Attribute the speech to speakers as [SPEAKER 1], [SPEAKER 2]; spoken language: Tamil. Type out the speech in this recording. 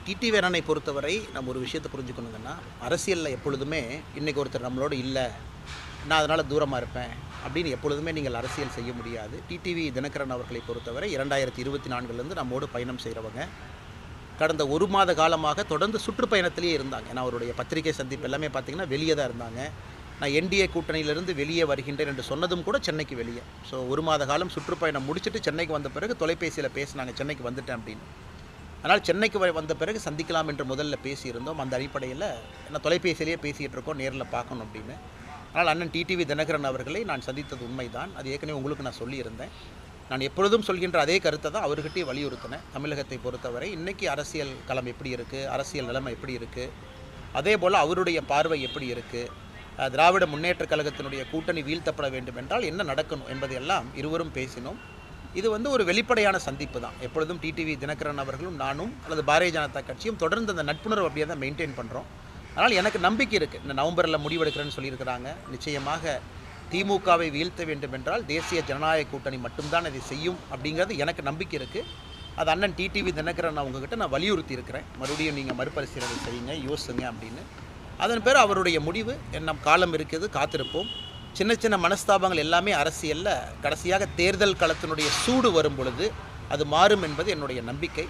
[SPEAKER 1] டிடிவி அண்ணனை பொறுத்தவரை நம்ம ஒரு விஷயத்தை புரிஞ்சுக்கணுங்கன்னா, அரசியலில் எப்பொழுதுமே இன்றைக்கி ஒருத்தர் நம்மளோடு இல்லை, நான் அதனால் தூரமாக இருப்பேன் அப்படின்னு எப்பொழுதுமே நீங்கள் அரசியல் செய்ய முடியாது. டிடிவி தினகரன் அவர்களை பொறுத்தவரை 2024 நம்மோடு பயணம் செய்கிறவங்க. கடந்த ஒரு மாத காலமாக தொடர்ந்து சுற்றுப்பயணத்திலேயே இருந்தாங்க. ஏன்னா அவருடைய பத்திரிகை சந்திப்பு எல்லாமே பார்த்திங்கன்னா வெளியே தான் இருந்தாங்க. நான் என்டிஏ கூட்டணியிலிருந்து வெளியே வருகின்றேன் என்று சொன்னதும் கூட சென்னைக்கு வெளியே. ஸோ ஒரு மாத காலம் சுற்றுப்பயணம் முடிச்சுட்டு சென்னைக்கு வந்த பிறகு தொலைபேசியில் பேசினாங்க, சென்னைக்கு வந்துட்டேன் அப்படின்னு. அதனால் சென்னைக்கு வந்த பிறகு சந்திக்கலாம் என்று முதல்ல பேசியிருந்தோம். அந்த அடிப்படையில் என்ன தொலைபேசியிலேயே பேசிகிட்டு இருக்கோம், நேரில் பார்க்கணும் அப்படின்னு. ஆனால் அண்ணன் டிடிவி தினகரன் அவர்களை நான் சந்தித்தது உண்மைதான். அது ஏற்கனவே உங்களுக்கு நான் சொல்லியிருந்தேன். நான் எப்பொழுதும் சொல்கின்ற அதே கருத்தை தான் அவர்கிட்டயே வலியுறுத்தினேன். தமிழகத்தை பொறுத்தவரை இன்றைக்கி அரசியல் களம் எப்படி இருக்குது, அரசியல் நிலைமை எப்படி இருக்குது, அதே போல் அவருடைய பார்வை எப்படி இருக்குது, திராவிட முன்னேற்றக் கழகத்தினுடைய கூட்டணி வீழ்த்தப்பட வேண்டும் என்றால் என்ன நடக்கணும் என்பதையெல்லாம் இருவரும் பேசினோம். இது ஒரு வெளிப்படையான சந்திப்பு தான். எப்பொழுதும் டிடிவி தினகரன் அவர்களும் நானும் அல்லது பாரதிய ஜனதா கட்சியும் தொடர்ந்து அந்த நட்புணர்வு அப்படியே தான் மெயின்டைன் பண்ணுறோம். அதனால் எனக்கு நம்பிக்கை இருக்குது. இந்த நவம்பரில் முடிவெடுக்கிறேன்னு சொல்லியிருக்கிறாங்க. நிச்சயமாக திமுகவை வீழ்த்த வேண்டும் என்றால் தேசிய ஜனநாயக கூட்டணி மட்டும்தான் இதை செய்யும் அப்படிங்கிறது எனக்கு நம்பிக்கை இருக்குது. அது அண்ணன் டிடிவி தினகரன் அவங்ககிட்ட நான் வலியுறுத்தி இருக்கிறேன். மறுபடியும் நீங்கள் மறுபரிசீலனை செய்யுங்க, யோசிங்க அப்படின்னு. அதன் பேர் அவருடைய முடிவு. நம் காலம் இருக்குது, காத்திருப்போம். சின்ன சின்ன மனஸ்தாபங்கள் எல்லாமே அரசியலில் கடைசியாக தேர்தல் களத்தினுடைய சூடு வரும் பொழுது அது மாறும் என்பது என்னுடைய நம்பிக்கை.